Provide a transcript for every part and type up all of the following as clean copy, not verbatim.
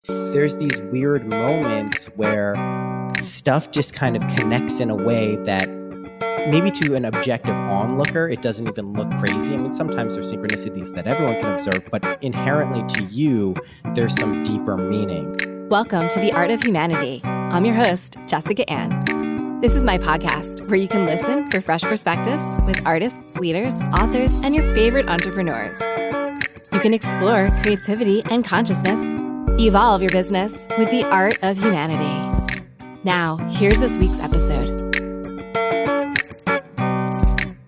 There's these weird moments where stuff just kind of connects in a way that maybe to an objective onlooker, it doesn't even look crazy. I mean, sometimes there's synchronicities that everyone can observe, but inherently to you, there's some deeper meaning. Welcome to The Art of Humanity. I'm your host, Jessica Ann. This is my podcast where you can listen for fresh perspectives with artists, leaders, authors, and your favorite entrepreneurs. You can explore creativity and consciousness, evolve your business with the art of humanity. Now, here's this week's episode.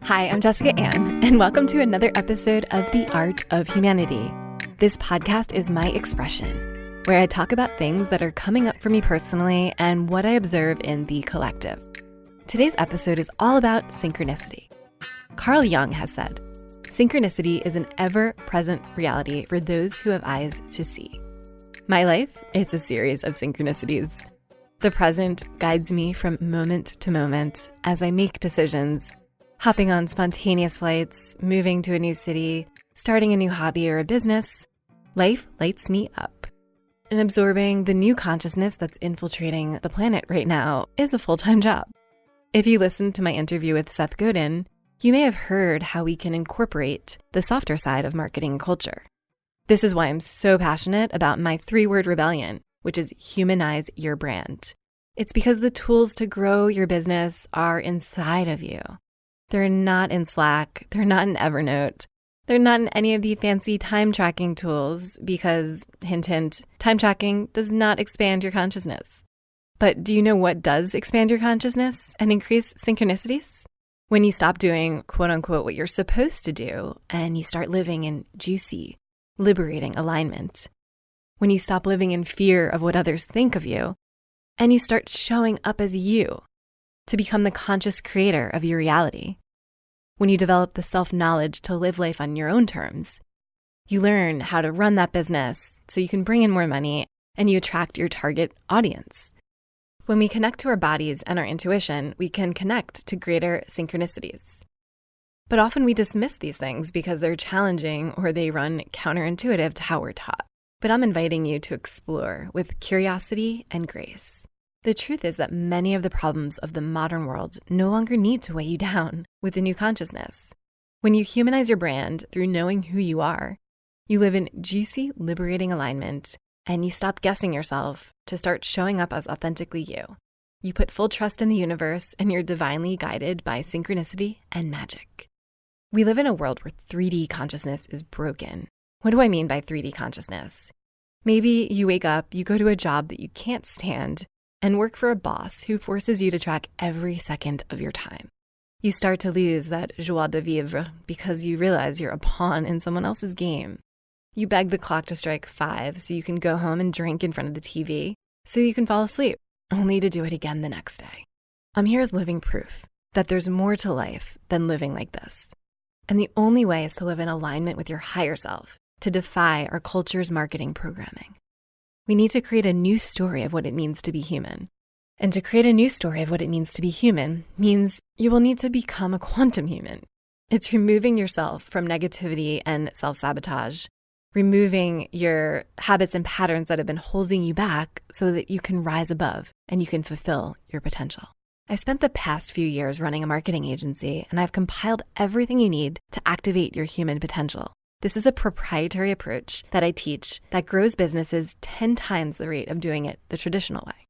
Hi, I'm Jessica Ann, and welcome to another episode of The Art of Humanity. This podcast is my expression, where I talk about things that are coming up for me personally and what I observe in the collective. Today's episode is all about synchronicity. Carl Jung has said, synchronicity is an ever-present reality for those who have eyes to see. My life, it's a series of synchronicities. The present guides me from moment to moment as I make decisions, hopping on spontaneous flights, moving to a new city, starting a new hobby or a business. Life lights me up. And absorbing the new consciousness that's infiltrating the planet right now is a full-time job. If you listened to my interview with Seth Godin, you may have heard how we can incorporate the softer side of marketing and culture. This is why I'm so passionate about my 3-word rebellion, which is humanize your brand. It's because the tools to grow your business are inside of you. They're not in Slack, they're not in Evernote, they're not in any of the fancy time tracking tools because, hint, hint, time tracking does not expand your consciousness. But do you know what does expand your consciousness and increase synchronicities? When you stop doing quote unquote what you're supposed to do and you start living in juicy, liberating alignment. When you stop living in fear of what others think of you and you start showing up as you to become the conscious creator of your reality. When you develop the self-knowledge to live life on your own terms, you learn how to run that business so you can bring in more money and you attract your target audience. When we connect to our bodies and our intuition, we can connect to greater synchronicities. But often we dismiss these things because they're challenging or they run counterintuitive to how we're taught. But I'm inviting you to explore with curiosity and grace. The truth is that many of the problems of the modern world no longer need to weigh you down with a new consciousness. When you humanize your brand through knowing who you are, you live in juicy, liberating alignment, and you stop guessing yourself to start showing up as authentically you. You put full trust in the universe, and you're divinely guided by synchronicity and magic. We live in a world where 3D consciousness is broken. What do I mean by 3D consciousness? Maybe you wake up, you go to a job that you can't stand, and work for a boss who forces you to track every second of your time. You start to lose that joie de vivre because you realize you're a pawn in someone else's game. You beg the clock to strike 5 so you can go home and drink in front of the TV so you can fall asleep, only to do it again the next day. I'm here as living proof that there's more to life than living like this. And the only way is to live in alignment with your higher self, to defy our culture's marketing programming. We need to create a new story of what it means to be human. And to create a new story of what it means to be human means you will need to become a quantum human. It's removing yourself from negativity and self-sabotage, removing your habits and patterns that have been holding you back so that you can rise above and you can fulfill your potential. I spent the past few years running a marketing agency, and I've compiled everything you need to activate your human potential. This is a proprietary approach that I teach that grows businesses 10 times the rate of doing it the traditional way.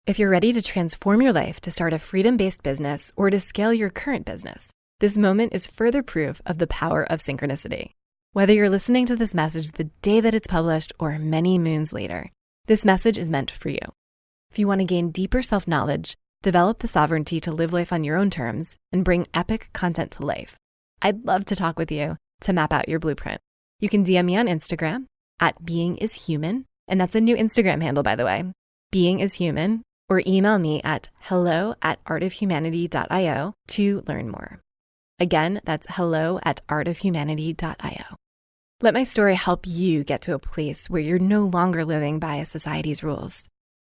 If you're ready to transform your life to start a freedom-based business or to scale your current business, this moment is further proof of the power of synchronicity. Whether you're listening to this message the day that it's published or many moons later, this message is meant for you. If you want to gain deeper self-knowledge, develop the sovereignty to live life on your own terms, and bring epic content to life, I'd love to talk with you to map out your blueprint. You can DM me on Instagram at beingishuman, and that's a new Instagram handle, by the way, beingishuman, or email me at hello@artofhumanity.io to learn more. Again, that's hello@artofhumanity.io. Let my story help you get to a place where you're no longer living by society's rules.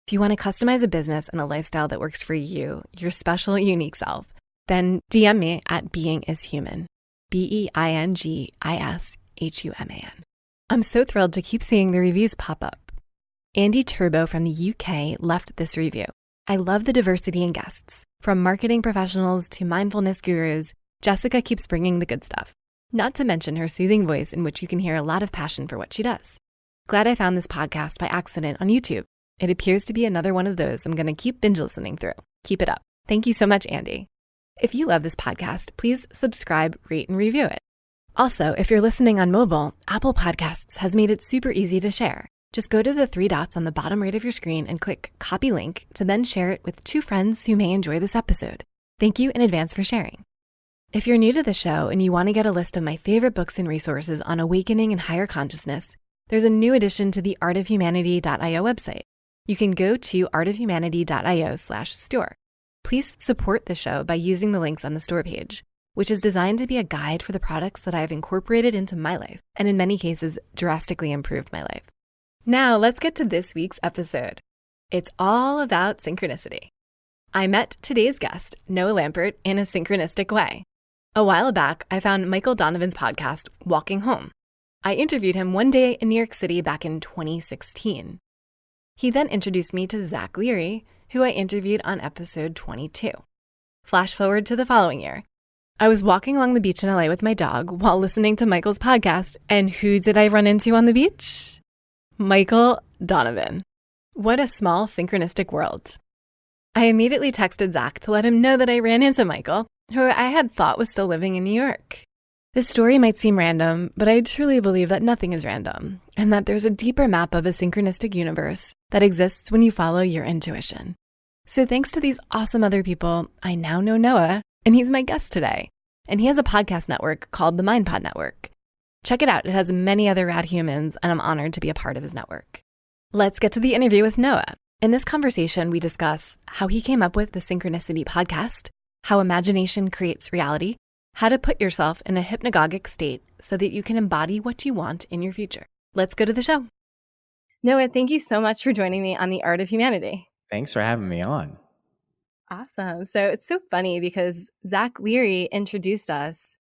If you want to customize a business and a lifestyle that works for you, your special, unique self, then DM me at beingishuman, BEINGISHUMAN. I'm so thrilled to keep seeing the reviews pop up. Andy Turbo from the UK left this review. I love the diversity in guests. From marketing professionals to mindfulness gurus, Jessica keeps bringing the good stuff. Not to mention her soothing voice in which you can hear a lot of passion for what she does. Glad I found this podcast by accident on YouTube. It appears to be another one of those I'm going to keep binge listening through. Keep it up. Thank you so much, Andy. If you love this podcast, please subscribe, rate, and review it. Also, if you're listening on mobile, Apple Podcasts has made it super easy to share. Just go to the 3 dots on the bottom right of your screen and click copy link to then share it with 2 friends who may enjoy this episode. Thank you in advance for sharing. If you're new to the show and you want to get a list of my favorite books and resources on awakening and higher consciousness, there's a new addition to the artofhumanity.io website. You can go to artofhumanity.io/store. Please support the show by using the links on the store page, which is designed to be a guide for the products that I've incorporated into my life and in many cases drastically improved my life. Now let's get to this week's episode. It's all about synchronicity. I met today's guest, Noah Lampert, in a synchronistic way. A while back, I found Michael Donovan's podcast, Walking Home. I interviewed him one day in New York City back in 2016. He then introduced me to Zach Leary, who I interviewed on episode 22. Flash forward to the following year. I was walking along the beach in LA with my dog while listening to Michael's podcast, and who did I run into on the beach? Michael Donovan. What a small synchronistic world. I immediately texted Zach to let him know that I ran into Michael, who I had thought was still living in New York. This story might seem random, but I truly believe that nothing is random, and that there's a deeper map of a synchronistic universe that exists when you follow your intuition. So thanks to these awesome other people, I now know Noah, and he's my guest today. And he has a podcast network called the MindPod Network. Check it out. It has many other rad humans, and I'm honored to be a part of his network. Let's get to the interview with Noah. In this conversation, we discuss how he came up with the Synchronicity podcast, how imagination creates reality, how to put yourself in a hypnagogic state so that you can embody what you want in your future. Let's go to the show. Noah, thank you so much for joining me on The Art of Humanity. Thanks for having me on. Awesome. So it's so funny because Zach Leary introduced us,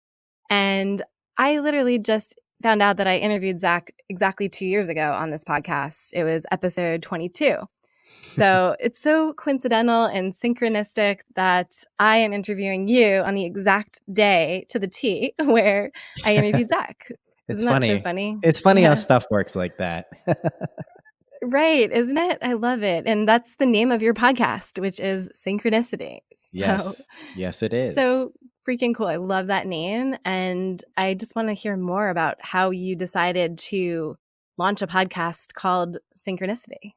and I literally just found out that I interviewed Zach exactly 2 years ago on this podcast. It was episode 22. So it's so coincidental and synchronistic that I am interviewing you on the exact day to the T where I interviewed Zach. It's Isn't funny. that so funny? It's funny how stuff works like that. Right, isn't it? I love it. And that's the name of your podcast, which is Synchronicity. Yes, it is. So freaking cool. I love that name. And I just want to hear more about how you decided to launch a podcast called Synchronicity.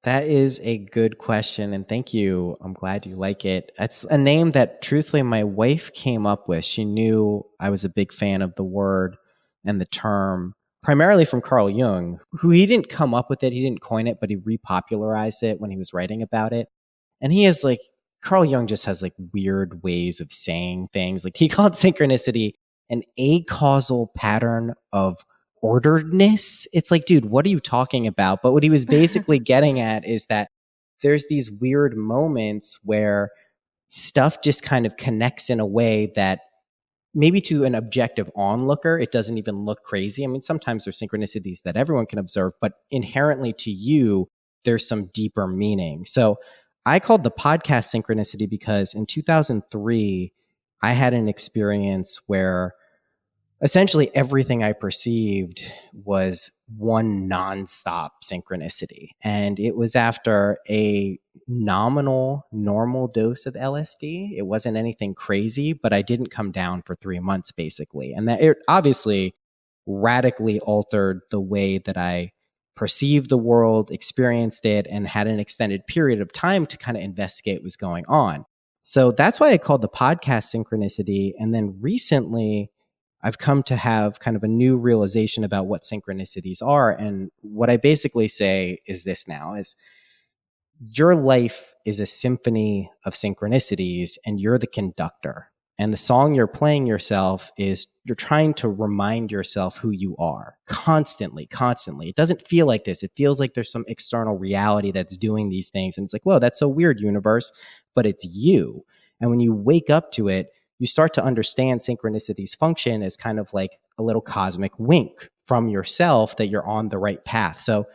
That is a good question, and thank you. I'm glad you like it. It's a name that, truthfully, my wife came up with. She knew I was a big fan of the word and the term, primarily from Carl Jung, who he didn't come up with it, he didn't coin it, but he repopularized it when he was writing about it. And he has Carl Jung just has weird ways of saying things. He called synchronicity an acausal pattern of orderedness. It's dude, what are you talking about? But what he was basically getting at is that there's these weird moments where stuff just kind of connects in a way that maybe to an objective onlooker, it doesn't even look crazy. I mean, sometimes there's synchronicities that everyone can observe, but inherently to you, there's some deeper meaning. So I called the podcast Synchronicity because in 2003, I had an experience where essentially everything I perceived was one nonstop synchronicity. And it was after a nominal, normal dose of LSD. It wasn't anything crazy, but I didn't come down for 3 months, basically. And that it obviously radically altered the way that I perceived the world, experienced it, and had an extended period of time to kind of investigate what was going on. So that's why I called the podcast Synchronicity. And then recently, I've come to have kind of a new realization about what synchronicities are. And what I basically say is this now is your life is a symphony of synchronicities and you're the conductor. And the song you're playing yourself is you're trying to remind yourself who you are constantly. It doesn't feel like this. It feels like there's some external reality that's doing these things. And it's whoa, that's so weird, universe, but it's you. And when you wake up to it, you start to understand synchronicity's function as kind of like a little cosmic wink from yourself that you're on the right path. So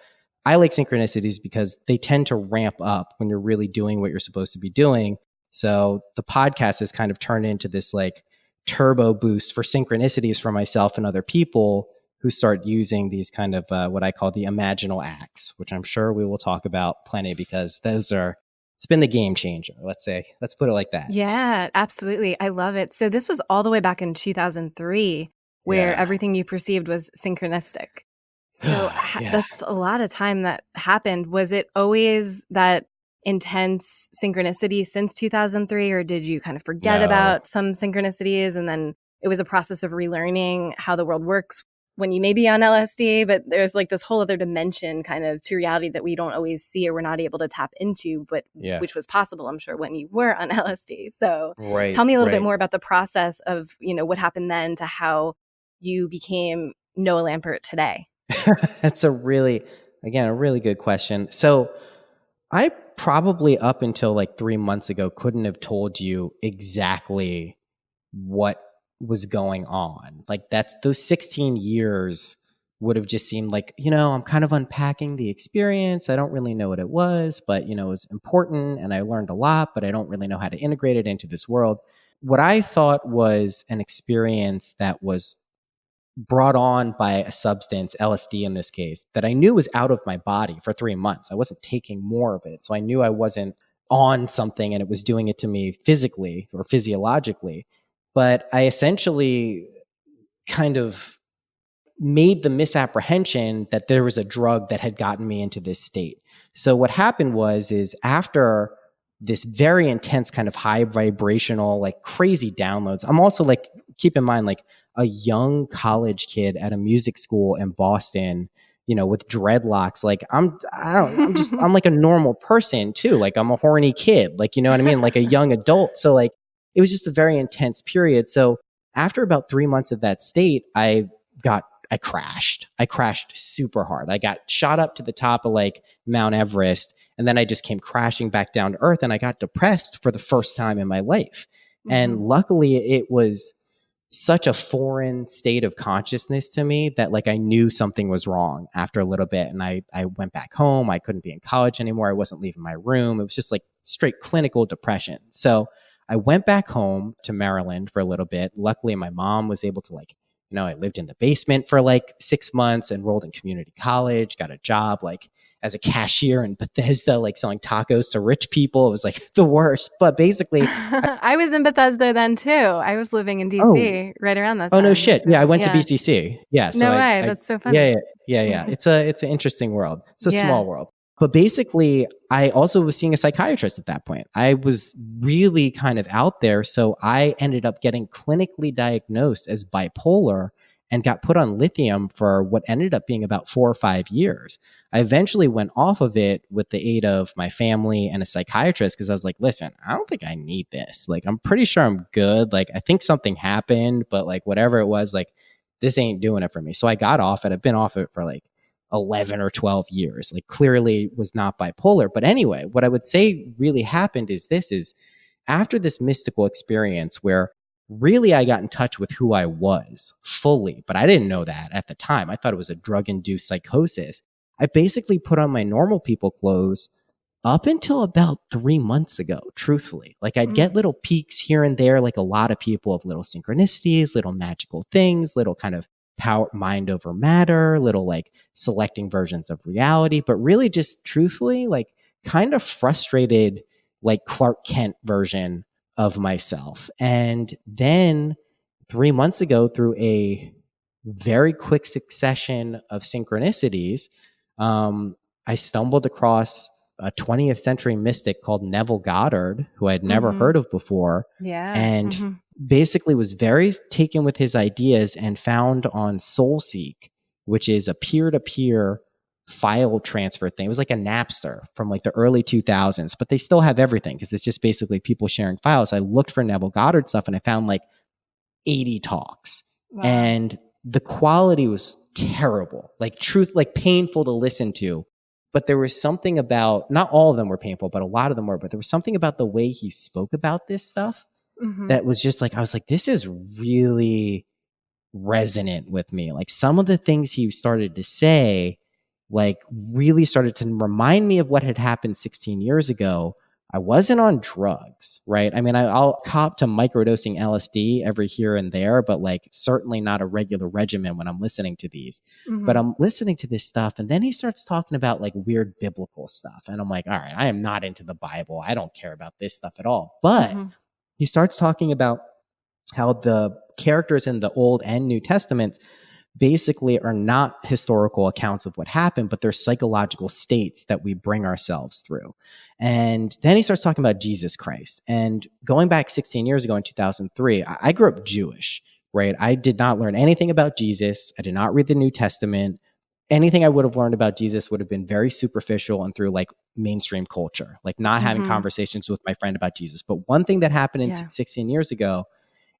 I like synchronicities because they tend to ramp up when you're really doing what you're supposed to be doing. So the podcast has kind of turned into this like turbo boost for synchronicities for myself and other people who start using these kind of what I call the imaginal acts, which I'm sure we will talk about plenty because it's been the game changer. Let's put it like that. Yeah, absolutely. I love it. So this was all the way back in 2003 where everything you perceived was synchronistic. So that's a lot of time that happened. Was it always that intense synchronicity since 2003, or did you kind of forget about some synchronicities and then it was a process of relearning how the world works when you may be on LSD, but there's like this whole other dimension kind of to reality that we don't always see or we're not able to tap into, but which was possible, I'm sure, when you were on LSD. So tell me a little bit more about the process of, what happened then to how you became Noah Lampert today. That's a really good question. So I probably up until like 3 months ago couldn't have told you exactly what was going on. Like those 16 years would have just seemed like, I'm kind of unpacking the experience. I don't really know what it was, but it was important and I learned a lot, but I don't really know how to integrate it into this world. What I thought was an experience that was brought on by a substance, LSD in this case, that I knew was out of my body for 3 months. I wasn't taking more of it. So I knew I wasn't on something and it was doing it to me physically or physiologically. But I essentially kind of made the misapprehension that there was a drug that had gotten me into this state. So what happened is after this very intense kind of high vibrational, like crazy downloads, I'm also like, keep in mind, like a young college kid at a music school in Boston, with dreadlocks. Like I'm like a normal person too. Like I'm a horny kid, like, you know what I mean? Like a young adult. So like, it was just a very intense period. So after about 3 months of that state, I crashed. I crashed super hard. I got shot up to the top of like Mount Everest. And then I just came crashing back down to earth and I got depressed for the first time in my life. Mm-hmm. And luckily it was such a foreign state of consciousness to me that like I knew something was wrong after a little bit. And I went back home. I couldn't be in college anymore. I wasn't leaving my room. It was just like straight clinical depression. So I went back home to Maryland for a little bit. Luckily, my mom was able to I lived in the basement for like 6 months, enrolled in community college, got a job like as a cashier in Bethesda, like selling tacos to rich people. It was like the worst. But basically, I was in Bethesda then too. I was living in DC right around that time. Oh no shit! Yeah, I went to BCC. Yeah, so no way. That's so funny. Yeah. It's an interesting world. It's a small world. But basically, I also was seeing a psychiatrist at that point. I was really kind of out there. So I ended up getting clinically diagnosed as bipolar and got put on lithium for what ended up being about 4 or 5 years. I eventually went off of it with the aid of my family and a psychiatrist because I was like, listen, I don't think I need this. Like, I'm pretty sure I'm good. Like, I think something happened, but like whatever it was, like this ain't doing it for me. So I got off it. I've been off it for like 11 or 12 years, like clearly was not bipolar. But anyway, what I would say really happened is after this mystical experience where really I got in touch with who I was fully, but I didn't know that at the time. I thought it was a drug-induced psychosis. I basically put on my normal people clothes up until about 3 months ago, truthfully. Like I'd get little peaks here and there, like a lot of people, of little synchronicities, little magical things, little kind of power, mind over matter, little like selecting versions of reality, but really just truthfully, like kind of frustrated, like Clark Kent version of myself. And then 3 months ago, through a very quick succession of synchronicities, I stumbled across a 20th century mystic called Neville Goddard, who I'd never heard of before. Yeah. And basically was very taken with his ideas and found on SoulSeek, which is a peer-to-peer file transfer thing. It was like a Napster from like the early 2000s, but they still have everything because it's just basically people sharing files. I looked for Neville Goddard stuff and I found like 80 talks. Wow. And the quality was terrible, like painful to listen to. But there was something about, not all of them were painful, but a lot of them were, but there was something about the way he spoke about this stuff that was just like, I was like, this is really resonant with me. Like some of the things he started to say like really started to remind me of what had happened 16 years ago. I wasn't on drugs, right? I mean, I'll cop to microdosing LSD every here and there, but like certainly not a regular regimen when I'm listening to these. But I'm listening to this stuff, and then he starts talking about like weird biblical stuff. And I'm like, all right, I am not into the Bible. I don't care about this stuff at all. But he starts talking about how the characters in the Old and New Testaments basically are not historical accounts of what happened, but they're psychological states that we bring ourselves through. And then he starts talking about Jesus Christ. And going back 16 years ago in 2003, I grew up Jewish, right? I did not learn anything about Jesus. I did not read the New Testament. Anything I would have learned about Jesus would have been very superficial and through like mainstream culture, like not having conversations with my friend about Jesus. But one thing that happened in 16 years ago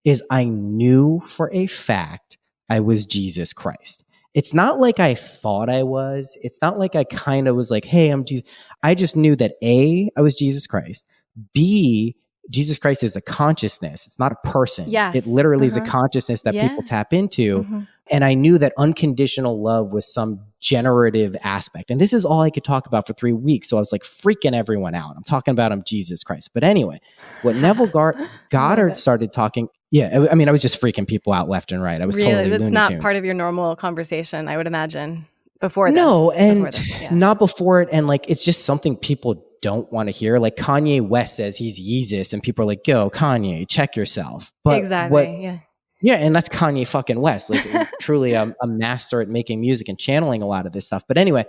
is I knew for a fact I was Jesus Christ. It's not like I thought I was. It's not like I kind of was like, hey, I'm Jesus. I just knew that A, I was Jesus Christ. B, Jesus Christ is a consciousness. It's not a person. Yes. It literally is a consciousness that people tap into. And I knew that unconditional love was some generative aspect. And this is all I could talk about for 3 weeks. So I was like freaking everyone out. I'm talking about him, Jesus Christ. But anyway, what Neville Goddard started talking. Yeah, I mean, I was just freaking people out left and right. I was totally that's Looney not Tunes. part of your normal conversation, I would imagine, before this. No, and before this, not before it. And like, it's just something people don't want to hear. Like Kanye West says he's Yeezus, and people are like, yo, Kanye, check yourself. But exactly, yeah, and that's Kanye fucking West. Like truly a master at making music and channeling a lot of this stuff. But anyway,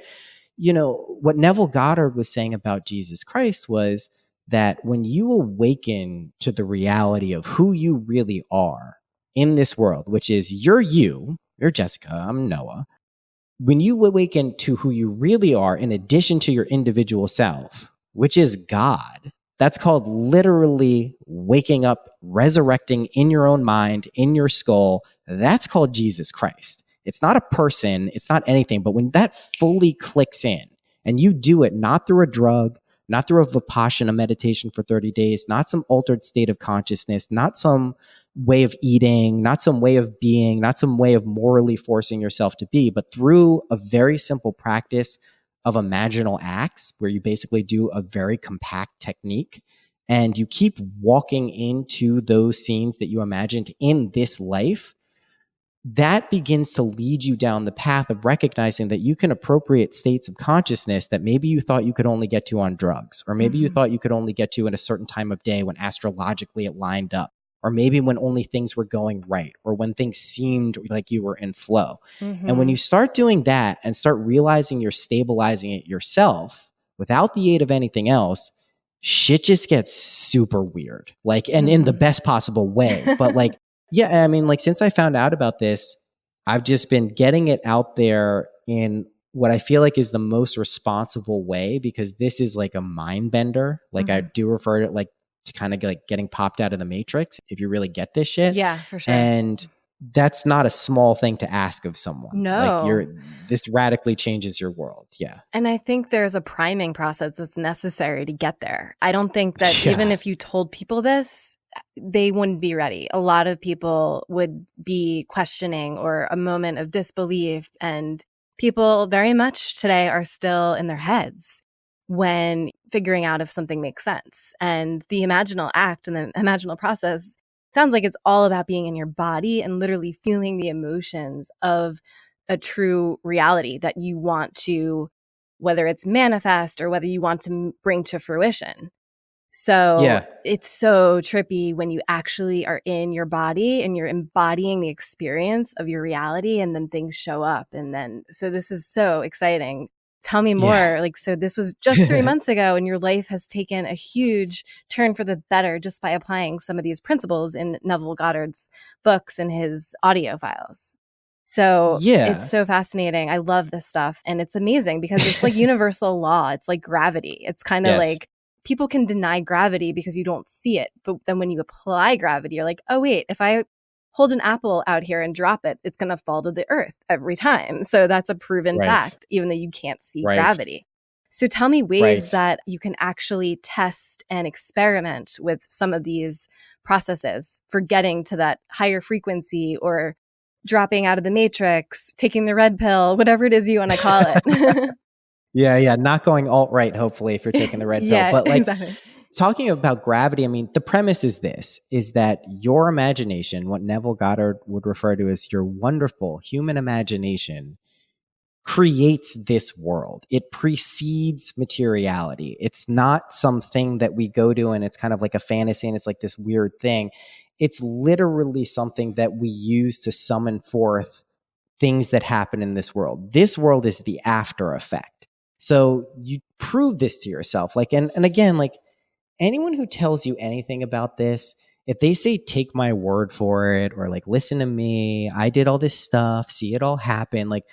you know, what Neville Goddard was saying about Jesus Christ was that when you awaken to the reality of who you really are in this world, which is you're Jessica, I'm Noah. When you awaken to who you really are, in addition to your individual self, which is God, that's called literally waking up, resurrecting in your own mind, in your skull. That's called Jesus Christ. It's not a person. It's not anything. But when that fully clicks in and you do it not through a drug, not through a Vipassana meditation for 30 days, not some altered state of consciousness, not some way of eating, not some way of being, not some way of morally forcing yourself to be, but through a very simple practice of imaginal acts where you basically do a very compact technique and you keep walking into those scenes that you imagined in this life, that begins to lead you down the path of recognizing that you can appropriate states of consciousness that maybe you thought you could only get to on drugs, or maybe you thought you could only get to in a certain time of day when astrologically it lined up, or maybe when only things were going right, or when things seemed like you were in flow. And when you start doing that and start realizing you're stabilizing it yourself without the aid of anything else, shit just gets super weird, like, and in the best possible way. But like, yeah, I mean, like, since I found out about this, I've just been getting it out there in what I feel like is the most responsible way, because this is like a mind bender. Like I do refer to it like to kind of like getting popped out of the matrix if you really get this shit. Yeah, for sure. And that's not a small thing to ask of someone. No. Like this radically changes your world. Yeah. And I think there's a priming process that's necessary to get there. I don't think that even if you told people this, they wouldn't be ready. A lot of people would be questioning or a moment of disbelief. And people very much today are still in their heads when figuring out if something makes sense. And the imaginal act and the imaginal process sounds like it's all about being in your body and literally feeling the emotions of a true reality that you want to, whether it's manifest or whether you want to bring to fruition. So it's so trippy when you actually are in your body and you're embodying the experience of your reality, and then things show up. And then, so this is so exciting. Tell me more. Like, so this was just 3 months ago and your life has taken a huge turn for the better just by applying some of these principles in Neville Goddard's books and his audio files. So it's so fascinating. I love this stuff. And it's amazing because it's like universal law. It's like gravity. It's kind of like, people can deny gravity because you don't see it. But then when you apply gravity, you're like, oh, wait, if I hold an apple out here and drop it, it's going to fall to the earth every time. So that's a proven fact, even though you can't see gravity. So tell me ways that you can actually test and experiment with some of these processes for getting to that higher frequency or dropping out of the matrix, taking the red pill, whatever it is you want to call it. Yeah. Not going alt-right, hopefully, if you're taking the red pill. But like exactly. talking about gravity, I mean, the premise is this, is that your imagination, what Neville Goddard would refer to as your wonderful human imagination, creates this world. It precedes materiality. It's not something that we go to and it's kind of like a fantasy and it's like this weird thing. It's literally something that we use to summon forth things that happen in this world. This world is the after effect. So you prove this to yourself. Like, and again, like anyone who tells you anything about this, if they say, take my word for it, or like, listen to me, I did all this stuff, see it all happen, like,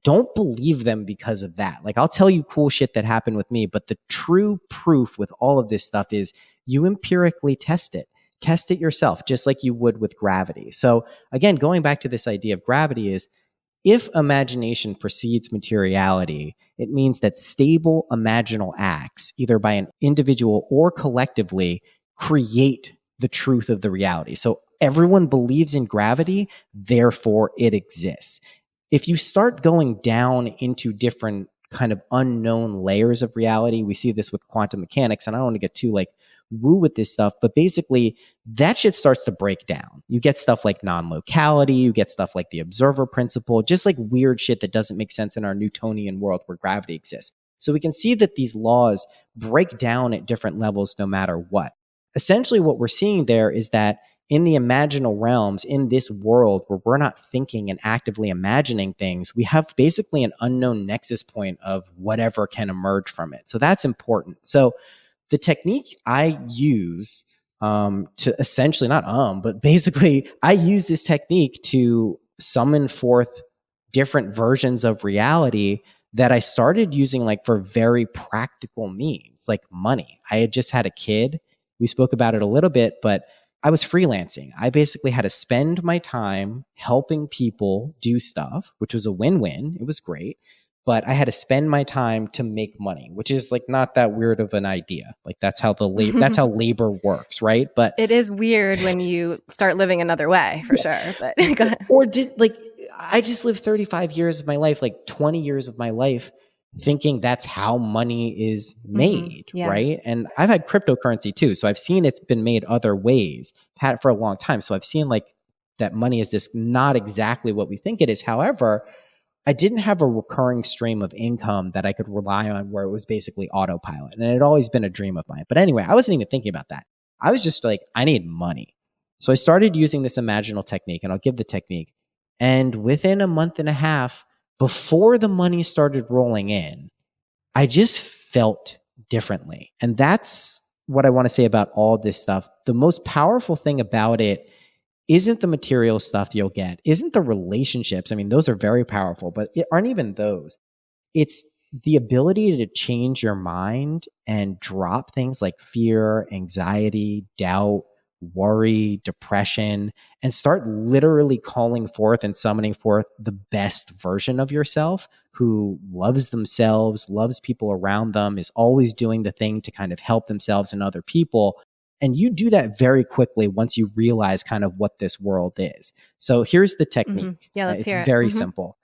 don't believe them because of that. Like, I'll tell you cool shit that happened with me, but the true proof with all of this stuff is you empirically test it. Test it yourself, just like you would with gravity. So again, going back to this idea of gravity is, if imagination precedes materiality, it means that stable imaginal acts, either by an individual or collectively, create the truth of the reality. So everyone believes in gravity, therefore it exists. If you start going down into different kind of unknown layers of reality, we see this with quantum mechanics, and I don't want to get too like woo with this stuff, but basically that shit starts to break down. You get stuff like non-locality, you get stuff like the observer principle, just like weird shit that doesn't make sense in our Newtonian world where gravity exists. So we can see that these laws break down at different levels no matter what. Essentially what we're seeing there is that in the imaginal realms, in this world where we're not thinking and actively imagining things, we have basically an unknown nexus point of whatever can emerge from it. So that's important. So the technique I use to essentially but basically I use this technique to summon forth different versions of reality that I started using like for very practical means, like money. I had just had a kid. We spoke about it a little bit, but I was freelancing. I basically had to spend my time helping people do stuff, which was a win-win. It was great. But I had to spend my time to make money, which is like not that weird of an idea. Like that's how that's how labor works, right? But it is weird when you start living another way, for sure. But go ahead. Or I just lived 35 years of my life, like 20 years of my life thinking that's how money is made, right? And I've had cryptocurrency too. So I've seen it's been made other ways, had it for a long time. So I've seen like that money is this not exactly what we think it is. However, I didn't have a recurring stream of income that I could rely on where it was basically autopilot. And it had always been a dream of mine. But anyway, I wasn't even thinking about that. I was just like, I need money. So I started using this imaginal technique, and I'll give the technique. And within a month and a half, before the money started rolling in, I just felt differently. And that's what I want to say about all this stuff. The most powerful thing about it isn't the material stuff you'll get, isn't the relationships. I mean, those are very powerful, but it aren't even those. It's the ability to change your mind and drop things like fear, anxiety, doubt, worry, depression, and start literally calling forth and summoning forth the best version of yourself who loves themselves, loves people around them, is always doing the thing to kind of help themselves and other people. And you do that very quickly once you realize kind of what this world is. So here's the technique. Yeah, let's it's hear it. very simple.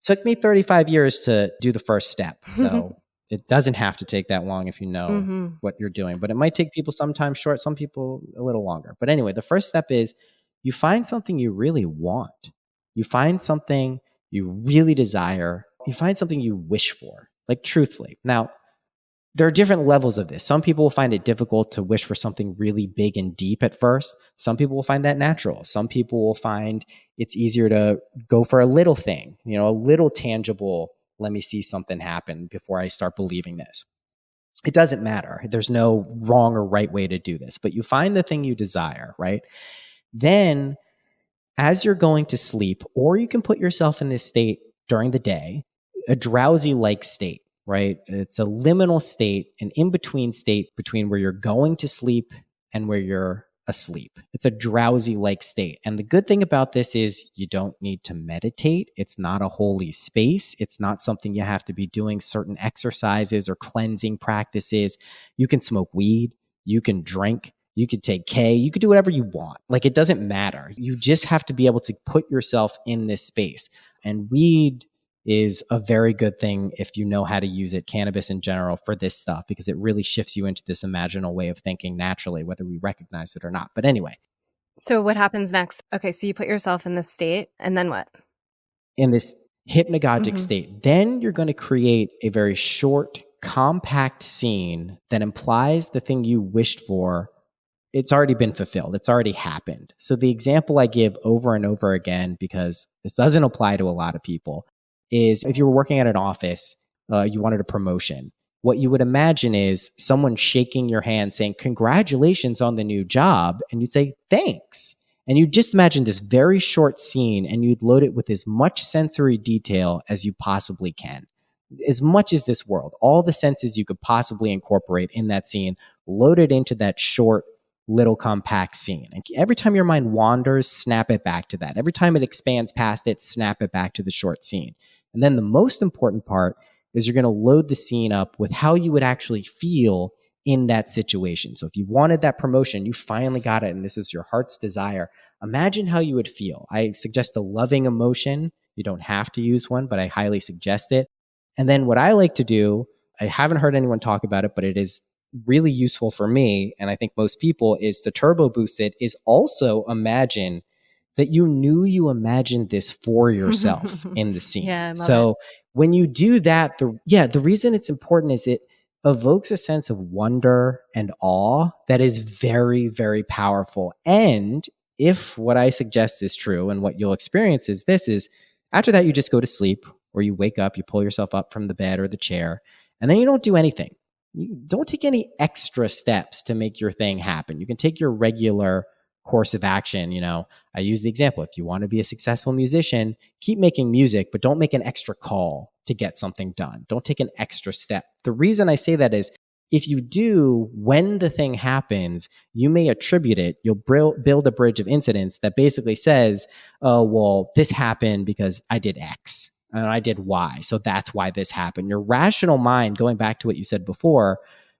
Took me 35 years to do the first step. So it doesn't have to take that long if you know what you're doing. But it might take people sometimes short, some people a little longer. But anyway, the first step is you find something you really want. You find something you really desire. You find something you wish for, like truthfully. Now, there are different levels of this. Some people will find it difficult to wish for something really big and deep at first. Some people will find that natural. Some people will find it's easier to go for a little thing, a little tangible, let me see something happen before I start believing this. It doesn't matter. There's no wrong or right way to do this, but you find the thing you desire, right? Then as you're going to sleep, or you can put yourself in this state during the day, a drowsy-like state. Right? It's a liminal state, an in-between state between where you're going to sleep and where you're asleep. It's a drowsy-like state. And the good thing about this is you don't need to meditate. It's not a holy space. It's not something you have to be doing certain exercises or cleansing practices. You can smoke weed. You can drink. You could take K. You could do whatever you want. Like, it doesn't matter. You just have to be able to put yourself in this space. And weed is a very good thing if you know how to use it, cannabis in general, for this stuff, because it really shifts you into this imaginal way of thinking naturally, whether we recognize it or not. But anyway, So what happens next? Okay, so you put yourself in this state, and then what? in this hypnagogic Mhm. state, then you're going to create a very short, compact scene that implies the thing you wished for. It's already been fulfilled. It's already happened. So the example I give over and over again, because this doesn't apply to a lot of people, is if you were working at an office, you wanted a promotion. What you would imagine is someone shaking your hand saying, "Congratulations on the new job." And you'd say, "Thanks." And you just imagine this very short scene, and you'd load it with as much sensory detail as you possibly can. As much as this world, all the senses you could possibly incorporate in that scene, load it into that short, little compact scene. And every time your mind wanders, snap it back to that. Every time it expands past it, snap it back to the short scene. And then the most important part is you're going to load the scene up with how you would actually feel in that situation. So if you wanted that promotion, you finally got it, and this is your heart's desire, imagine how you would feel. I suggest a loving emotion. You don't have to use one, but I highly suggest it. And then what I like to do, I haven't heard anyone talk about it, but it is really useful for me, and I think most people, is to turbo boost it, is also imagine that you knew you imagined this for yourself in the scene. Yeah, I love So when you do that, the reason it's important is it evokes a sense of wonder and awe that is very, very powerful. And if what I suggest is true, and what you'll experience is this, is after that, you just go to sleep, or you wake up, you pull yourself up from the bed or the chair, and then you don't do anything. You don't take any extra steps to make your thing happen. You can take your regular course of action. I use the example, if you want to be a successful musician, keep making music, but don't make an extra call to get something done. Don't take an extra step. The reason I say that is, if you do, when the thing happens, you may attribute it. You'll build a bridge of incidents that basically says, "Oh, well, this happened because I did X and I did Y. So that's why this happened." Your rational mind, going back to what you said before,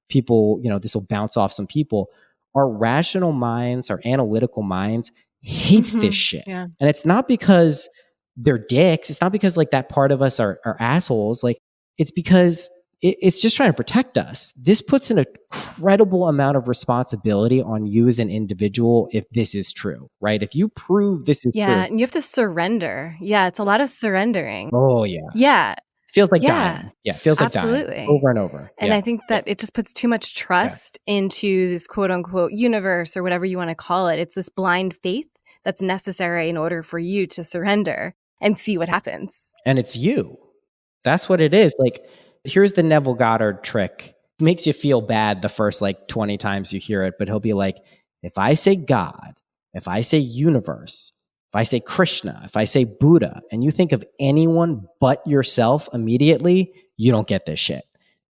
people, this will bounce off some people. Our rational minds, our analytical minds, hates this shit. Yeah. And it's not because they're dicks. It's not because like that part of us are assholes. Like, it's because it's just trying to protect us. This puts an incredible amount of responsibility on you as an individual if this is true, right? If you prove this is true. Yeah, and you have to surrender. Yeah, it's a lot of surrendering. Oh, yeah. Yeah. Feels like Yeah. dying. Yeah, feels like Absolutely. dying over and over. And I think that it just puts too much trust into this quote unquote universe, or whatever you want to call it. It's this blind faith that's necessary in order for you to surrender and see what happens. And it's you. That's what it is. Like, here's the Neville Goddard trick. It makes you feel bad the first 20 times you hear it, but he'll be like, if I say God, if I say universe, if I say Krishna, if I say Buddha, and you think of anyone but yourself immediately, you don't get this shit.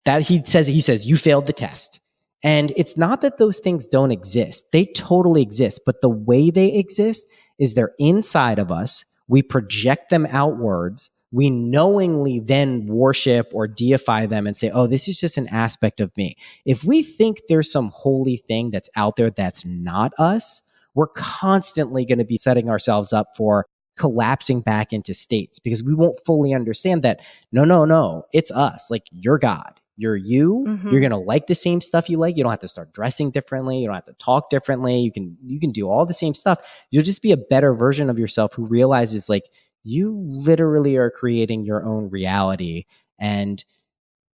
That he says, you failed the test. And it's not that those things don't exist. They totally exist. But the way they exist is they're inside of us. We project them outwards. We knowingly then worship or deify them and say, "Oh, this is just an aspect of me." If we think there's some holy thing that's out there that's not us, we're constantly going to be setting ourselves up for collapsing back into states, because we won't fully understand that, no, it's us. Like, you're God. You're you. Mhm. You're going to like the same stuff you like. You don't have to start dressing differently. You don't have to talk differently. You can do all the same stuff. You'll just be a better version of yourself who realizes, like, you literally are creating your own reality. And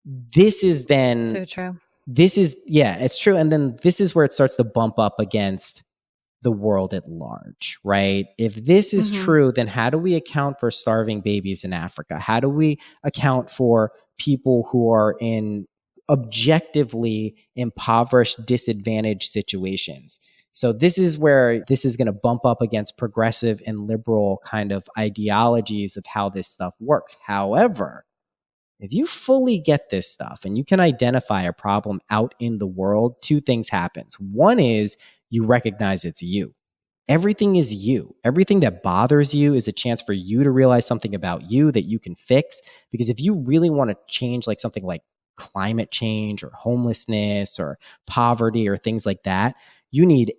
this is then... So true. It's true. And then this is where it starts to bump up against the world at large, right? If this is true, then how do we account for starving babies in Africa? How do we account for people who are in objectively impoverished, disadvantaged situations? So this is where this is going to bump up against progressive and liberal kind of ideologies of how this stuff works. However, if you fully get this stuff and you can identify a problem out in the world, two things happens. One is you recognize it's you. Everything is you. Everything that bothers you is a chance for you to realize something about you that you can fix. Because if you really want to change something like climate change or homelessness or poverty or things like that, you need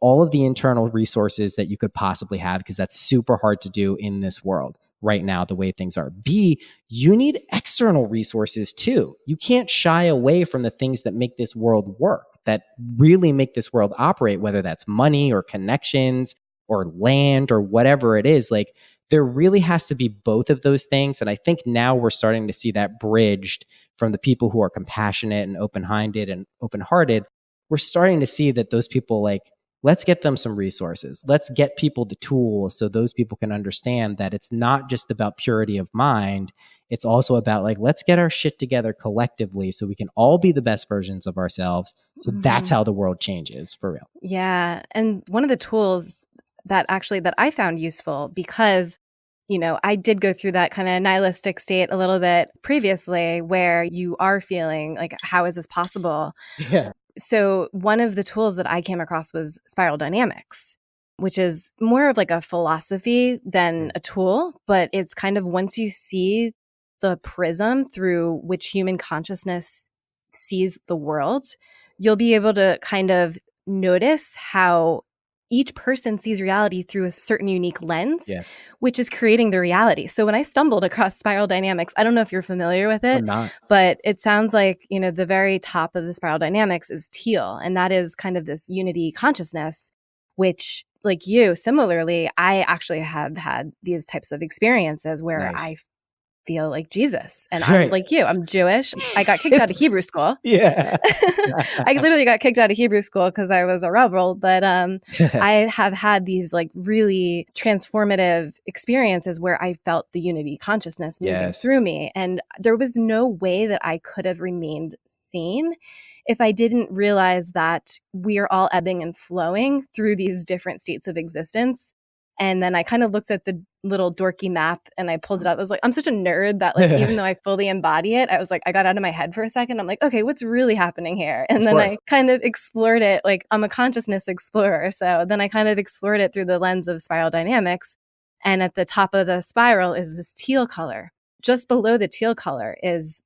all of the internal resources that you could possibly have, because that's super hard to do in this world. right now, the way things are. B, you need external resources too. You can't shy away from the things that make this world work, that really make this world operate, whether that's money or connections or land or whatever it is. Like, there really has to be both of those things. And I think now we're starting to see that bridged from the people who are compassionate and open-minded and open-hearted. We're starting to see that those people, like, let's get them some resources. Let's get people the tools so those people can understand that it's not just about purity of mind. It's also about, like, let's get our shit together collectively so we can all be the best versions of ourselves. So that's how the world changes, for real. Yeah. And one of the tools that I found useful, because, you know, I did go through that kind of nihilistic state a little bit previously, where you are feeling like, how is this possible? Yeah. So one of the tools that I came across was spiral dynamics, which is more of like a philosophy than a tool, but it's kind of, once you see the prism through which human consciousness sees the world, you'll be able to kind of notice how each person sees reality through a certain unique lens, Yes. which is creating the reality. So when I stumbled across spiral dynamics, I don't know if you're familiar with it, I'm not. but it sounds like, you know, the very top of the spiral dynamics is teal. And that is kind of this unity consciousness, which, like you, similarly, I actually have had these types of experiences where I feel like Jesus. And I'm like you, I'm Jewish. I got kicked out of Hebrew school. Yeah. I literally got kicked out of Hebrew school because I was a rebel. But I have had these like really transformative experiences where I felt the unity consciousness moving through me. And there was no way that I could have remained sane if I didn't realize that we are all ebbing and flowing through these different states of existence. And then I kind of looked at the little dorky map and I pulled it out. I was like, I'm such a nerd that, like, even though I fully embody it, I was like, I got out of my head for a second. I'm like, okay, what's really happening here? And then I kind of explored it. Like, I'm a consciousness explorer. So then I kind of explored it through the lens of spiral dynamics. And at the top of the spiral is this teal color. Just below the teal color is,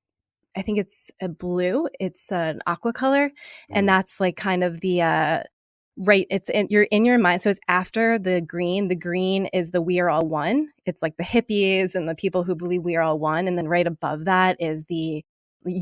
I think it's a blue. It's an aqua color. And that's like kind of the, right, you're in your mind. So it's after the green. The green is the we are all one. It's like the hippies and the people who believe we are all one. And then right above that is you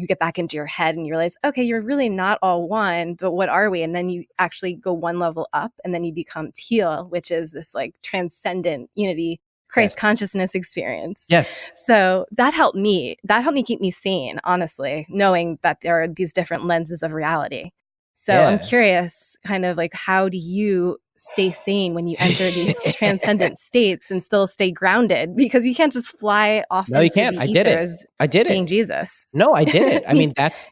get back into your head and you realize, okay, you're really not all one, but what are we? And then you actually go one level up and then you become teal, which is this like transcendent unity, Christ consciousness experience. Yes. So that helped me keep me sane, honestly, knowing that there are these different lenses of reality. So I'm curious, kind of like, how do you stay sane when you enter these transcendent states and still stay grounded? Because you can't just fly off into the ethers. I did it. Being Jesus. No, I did it. I mean, that's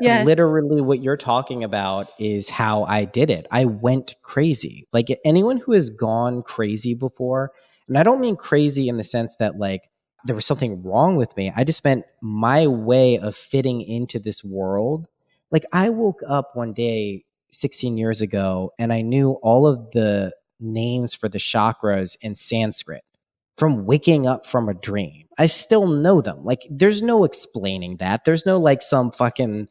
literally what you're talking about, is how I did it. I went crazy. Like, anyone who has gone crazy before, and I don't mean crazy in the sense that like there was something wrong with me. I just meant my way of fitting into this world. Like, I woke up one day 16 years ago and I knew all of the names for the chakras in Sanskrit from waking up from a dream. I still know them. Like, there's no explaining that. There's no like some fucking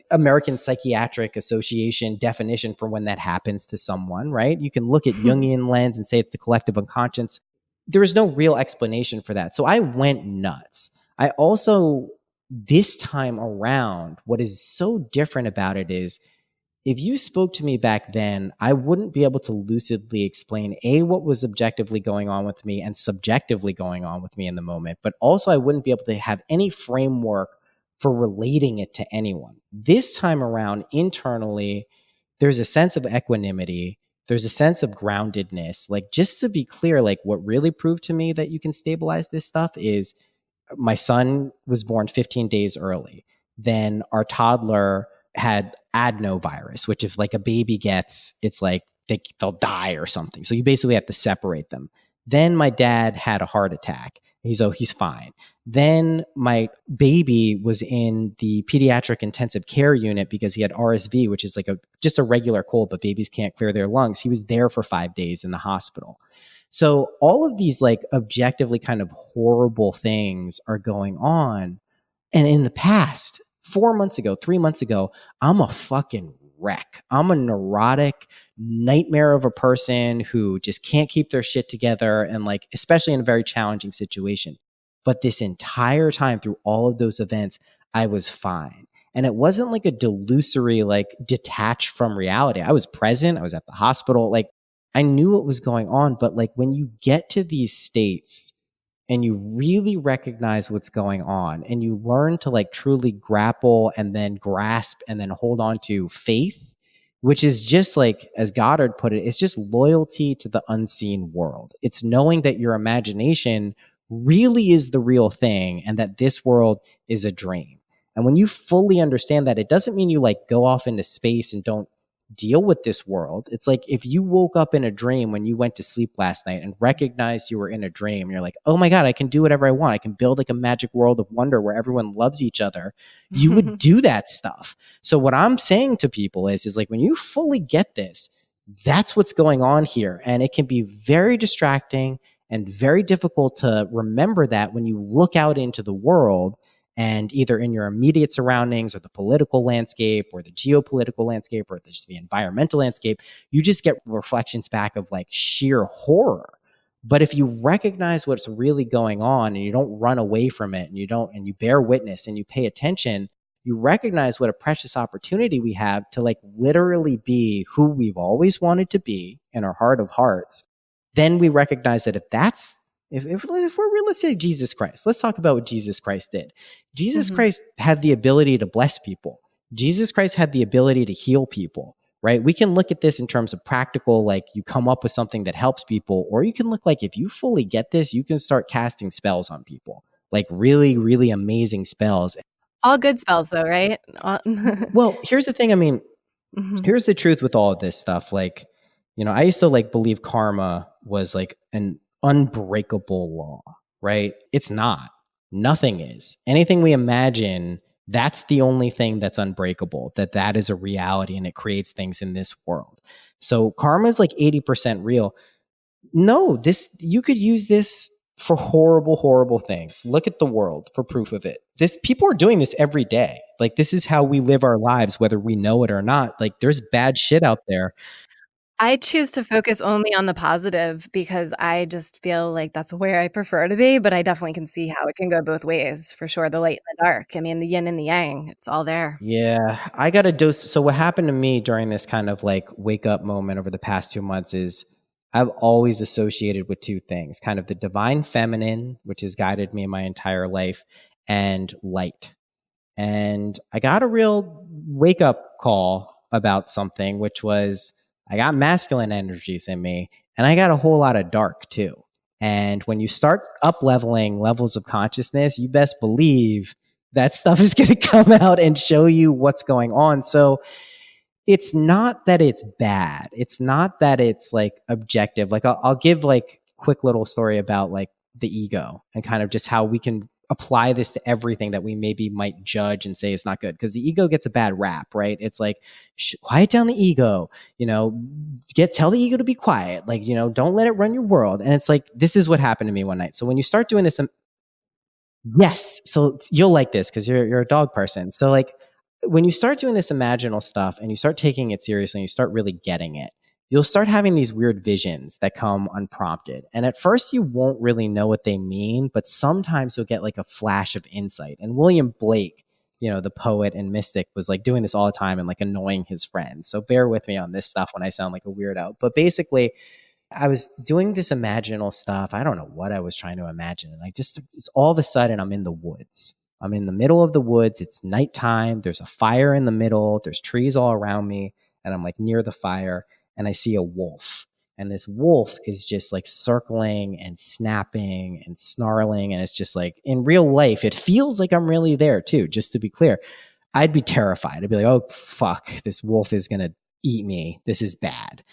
American Psychiatric Association definition for when that happens to someone, right? You can look at Jungian lens and say it's the collective unconscious. There is no real explanation for that. So I went nuts. I also, this time around, what is so different about it is, if you spoke to me back then, I wouldn't be able to lucidly explain what was objectively going on with me and subjectively going on with me in the moment, but also I wouldn't be able to have any framework for relating it to anyone. This time around, internally, there's a sense of equanimity. There's a sense of groundedness. Like, just to be clear, like, what really proved to me that you can stabilize this stuff is, my son was born 15 days early. Then our toddler had adenovirus, which if like a baby gets, it's like they'll die or something. So you basically have to separate them. Then my dad had a heart attack. He's fine. Then my baby was in the pediatric intensive care unit because he had RSV, which is like just a regular cold, but babies can't clear their lungs. He was there for 5 days in the hospital. So all of these like objectively kind of horrible things are going on. And in the past, 4 months ago, 3 months ago, I'm a fucking wreck. I'm a neurotic nightmare of a person who just can't keep their shit together, and like, especially in a very challenging situation. But this entire time through all of those events, I was fine. And it wasn't like a delusory, like detached from reality. I was present. I was at the hospital. Like I knew what was going on. But like when you get to these states and you really recognize what's going on and you learn to like truly grapple and then grasp and then hold on to faith, which is just like, as Goddard put it, it's just loyalty to the unseen world. It's knowing that your imagination really is the real thing and that this world is a dream. And when you fully understand that, it doesn't mean you like go off into space and don't deal with this world. It's like if you woke up in a dream when you went to sleep last night and recognized you were in a dream, you're like, oh my God, I can do whatever I want. I can build like a magic world of wonder where everyone loves each other. You would do that stuff. So what I'm saying to people is like when you fully get this, that's what's going on here. And it can be very distracting and very difficult to remember that when you look out into the world and either in your immediate surroundings or the political landscape or the geopolitical landscape or just the environmental landscape, you just get reflections back of like sheer horror. But if you recognize what's really going on and you don't run away from it and you bear witness and you pay attention, you recognize what a precious opportunity we have to like literally be who we've always wanted to be in our heart of hearts. Then we recognize that if we're let's say Jesus Christ, let's talk about what Jesus Christ did. Jesus Christ had the ability to bless people. Jesus Christ had the ability to heal people, right? We can look at this in terms of practical, like you come up with something that helps people, or you can look like if you fully get this, you can start casting spells on people, like really, really amazing spells. All good spells though, right? Well, here's the thing. I mean, here's the truth with all of this stuff. Like, I used to like believe karma was like an unbreakable law, right? It's not. Nothing is. Anything we imagine, that's the only thing that's unbreakable, that is a reality and it creates things in this world. So karma is like 80% real. No, you could use this for horrible, horrible things. Look at the world for proof of it. People are doing this every day. Like this is how we live our lives, whether we know it or not. Like there's bad shit out there. I choose to focus only on the positive because I just feel like that's where I prefer to be, but I definitely can see how it can go both ways for sure. The light and the dark. I mean, the yin and the yang, it's all there. Yeah, I got a dose. So what happened to me during this kind of like wake up moment over the past 2 months is I've always associated with two things, kind of the divine feminine, which has guided me my entire life, and light. And I got a real wake up call about something, which was I got masculine energies in me and I got a whole lot of dark too. And when you start up leveling levels of consciousness, you best believe that stuff is going to come out and show you what's going on. So it's not that it's bad. It's not that it's like objective. Like I'll give like quick little story about like the ego and kind of just how we can apply this to everything that we maybe might judge and say is not good, because the ego gets a bad rap, right? It's like quiet down the ego, tell the ego to be quiet, like, don't let it run your world. And it's like, this is what happened to me one night. So when you start doing this, yes, so you'll like this because you're a dog person. So like when you start doing this imaginal stuff and you start taking it seriously and you start really getting it, you'll start having these weird visions that come unprompted. And at first you won't really know what they mean, but sometimes you'll get like a flash of insight. And William Blake, the poet and mystic, was like doing this all the time and like annoying his friends. So bear with me on this stuff when I sound like a weirdo. But basically, I was doing this imaginal stuff. I don't know what I was trying to imagine. And it's all of a sudden I'm in the woods. I'm in the middle of the woods. It's nighttime. There's a fire in the middle. There's trees all around me. And I'm like near the fire. And I see a wolf, and this wolf is just like circling and snapping and snarling. And it's just like in real life, it feels like I'm really there too. Just to be clear, I'd be terrified. I'd be like, oh, fuck, this wolf is going to eat me. This is bad.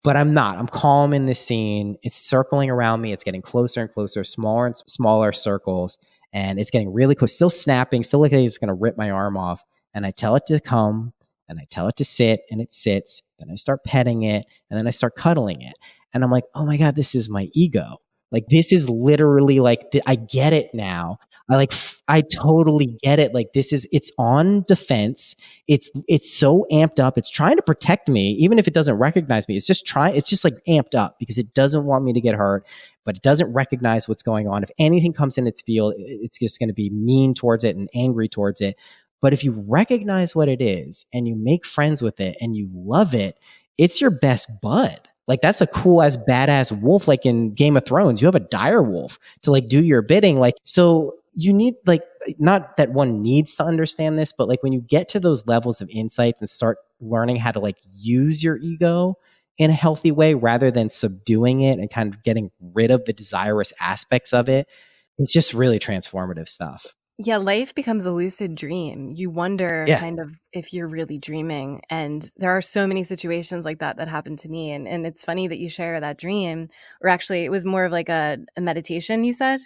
But I'm not. I'm calm in this scene. It's circling around me. It's getting closer and closer, smaller and smaller circles. And it's getting really close, still snapping, still like it's going to rip my arm off. And I tell it to come. And I tell it to sit, and it sits. Then I start petting it, and then I start cuddling it. And I'm like, oh my God, this is my ego. Like, this is literally like, I get it now. I totally get it. Like it's on defense. It's so amped up. It's trying to protect me, even if it doesn't recognize me. It's just like amped up because it doesn't want me to get hurt, but it doesn't recognize what's going on. If anything comes in its field, it's just going to be mean towards it and angry towards it. But if you recognize what it is and you make friends with it and you love it, it's your best bud. Like that's a cool as badass wolf, like in Game of Thrones. You have a dire wolf to like do your bidding. Like, so you need like, not that one needs to understand this, but like when you get to those levels of insights and start learning how to like use your ego in a healthy way rather than subduing it and kind of getting rid of the desirous aspects of it, it's just really transformative stuff. Yeah, life becomes a lucid dream. You wonder kind of if you're really dreaming. And there are so many situations like that happened to me. And it's funny that you share that dream, or actually it was more of like a meditation, you said?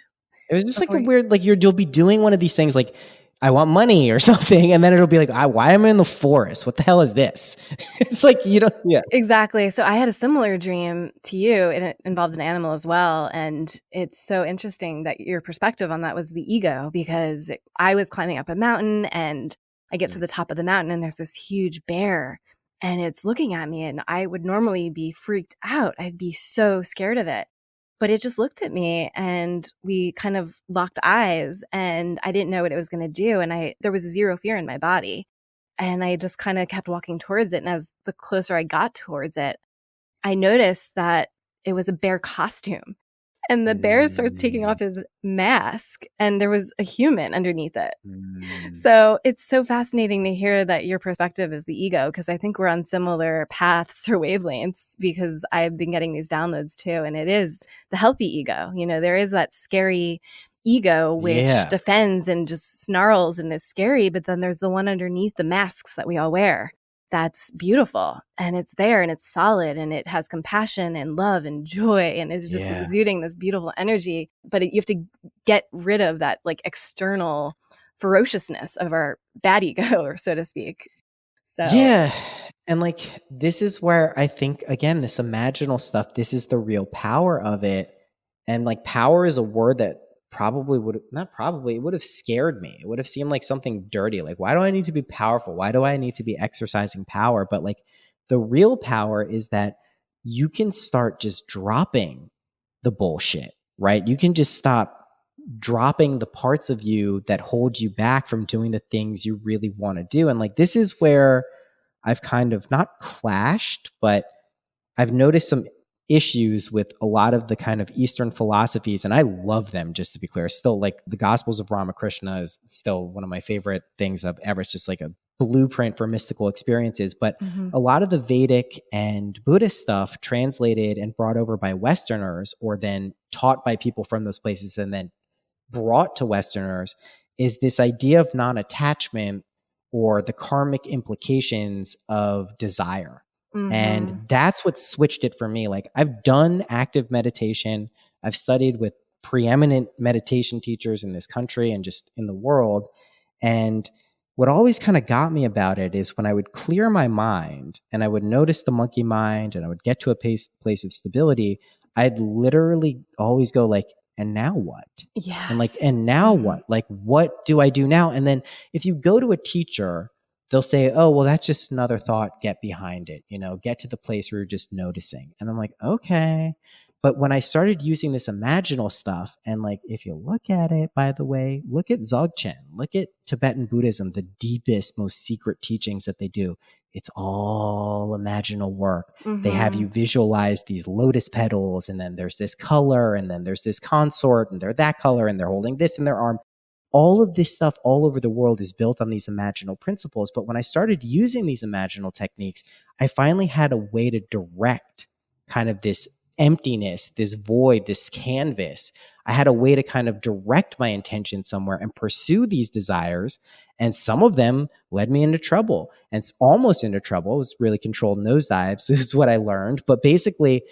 It was just like a weird, like you'll be doing one of these things like, I want money or something. And then it'll be like, why am I in the forest? What the hell is this? It's like, Exactly. So I had a similar dream to you, and it involved an animal as well. And it's so interesting that your perspective on that was the ego, because I was climbing up a mountain and I get to the top of the mountain and there's this huge bear and it's looking at me, and I would normally be freaked out. I'd be so scared of it. But it just looked at me and we kind of locked eyes, and I didn't know what it was going to do. And there was zero fear in my body. And I just kind of kept walking towards it. And as the closer I got towards it, I noticed that it was a bear costume. And the bear starts taking off his mask, and there was a human underneath it. So it's so fascinating to hear that your perspective is the ego, because I think we're on similar paths or wavelengths, because I've been getting these downloads too. And it is the healthy ego. There is that scary ego which defends and just snarls and is scary, but then there's the one underneath the masks that we all wear that's beautiful, and it's there and it's solid and it has compassion and love and joy, and it's just exuding this beautiful energy. But you have to get rid of that like external ferociousness of our bad ego, or so to speak. So and like this is where I think, again, this imaginal stuff, this is the real power of it. And like power is a word that it would have scared me. It would have seemed like something dirty. Like, why do I need to be powerful? Why do I need to be exercising power? But like the real power is that you can start just dropping the bullshit, right? You can just stop dropping the parts of you that hold you back from doing the things you really want to do. And like, this is where I've kind of not clashed, but I've noticed some issues with a lot of the kind of Eastern philosophies, and I love them, just to be clear. Still, like the Gospels of Ramakrishna is still one of my favorite things I've ever. It's just like a blueprint for mystical experiences. But a lot of the Vedic and Buddhist stuff translated and brought over by Westerners, or then taught by people from those places and then brought to Westerners, is this idea of non-attachment or the karmic implications of desire. And that's what switched it for me. Like, I've done active meditation. I've studied with preeminent meditation teachers in this country and just in the world. And what always kind of got me about it is when I would clear my mind and I would notice the monkey mind and I would get to a place of stability, I'd literally always go like, and now what? Yes. And like, and now what? Like, what do I do now? And then if you go to a teacher, they'll say, oh, well, that's just another thought. Get behind it, get to the place where you're just noticing. And I'm like, okay. But when I started using this imaginal stuff, and like, if you look at it, by the way, look at Dzogchen, look at Tibetan Buddhism, the deepest, most secret teachings that they do. It's all imaginal work. They have you visualize these lotus petals, and then there's this color, and then there's this consort, and they're that color, and they're holding this in their arm. All of this stuff all over the world is built on these imaginal principles. But when I started using these imaginal techniques, I finally had a way to direct kind of this emptiness, this void, this canvas. I had a way to kind of direct my intention somewhere and pursue these desires. And some of them led me into trouble, and it's almost into trouble. It was really controlled nosedives. This is what I learned. But basically,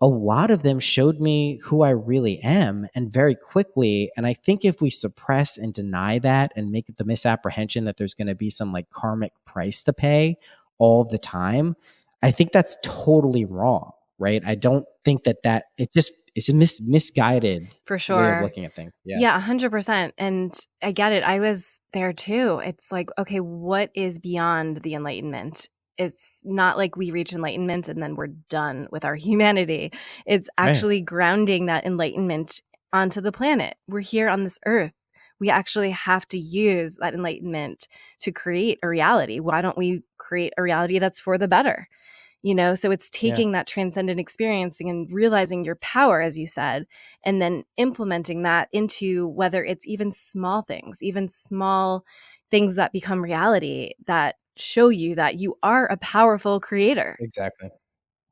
a lot of them showed me who I really am, and very quickly. And I think if we suppress and deny that and make the misapprehension that there's going to be some like karmic price to pay all the time, I think that's totally wrong, right? I don't think that it's a misguided For way of sure. looking at things. Yeah. Yeah, 100%. And I get it. I was there too. It's like, okay, what is beyond the enlightenment? It's not like we reach enlightenment and then we're done with our humanity. It's Right. actually grounding that enlightenment onto the planet. We're here on this earth. We actually have to use that enlightenment to create a reality. Why don't we create a reality that's for the better? So it's Yeah. taking that transcendent experiencing and realizing your power, as you said, and then implementing that into whether it's even small things that become reality that show you that you are a powerful creator. Exactly.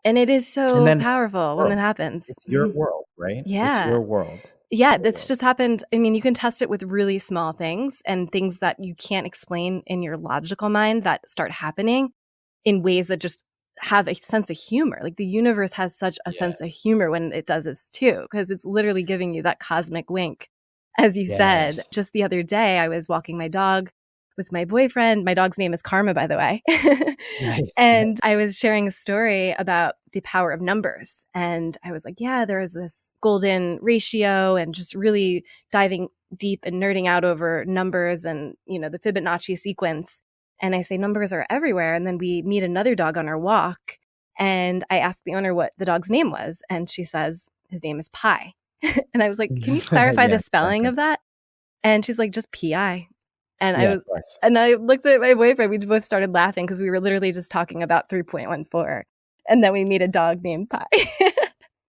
And it is And so then powerful when that world. happens. It's your world, right? It's Yeah. your world. Yeah, Your that's world. just happened. I mean, you can test it with really small things and things that you can't explain in your logical mind that start happening in ways that just have a sense of humor. Like the universe has such a sense of Yes. humor when it does this too, because it's literally giving you that cosmic wink. As you said, Yes. just the other day, I was walking my dog with my boyfriend. My dog's name is Karma, by the way. Nice. Yeah. And I was sharing a story about the power of numbers. And I was like, yeah, there is this golden ratio, and just really diving deep and nerding out over numbers and, the Fibonacci sequence. And I say numbers are everywhere. And then we meet another dog on our walk. And I asked the owner what the dog's name was. And she says, his name is Pi. And I was like, can you clarify the Yes, spelling exactly. of that? And she's like, just PI. And Yeah, of course. I looked at my boyfriend. We both started laughing because we were literally just talking about 3.14. And then we meet a dog named Pi.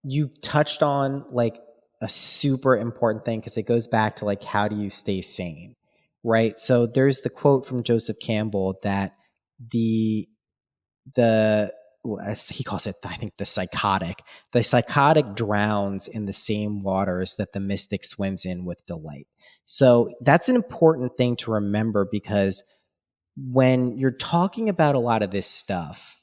You touched on like a super important thing because it goes back to like, how do you stay sane? Right. So there's the quote from Joseph Campbell that the as he calls it, I think the psychotic drowns in the same waters that the mystic swims in with delight. So that's an important thing to remember, because when you're talking about a lot of this stuff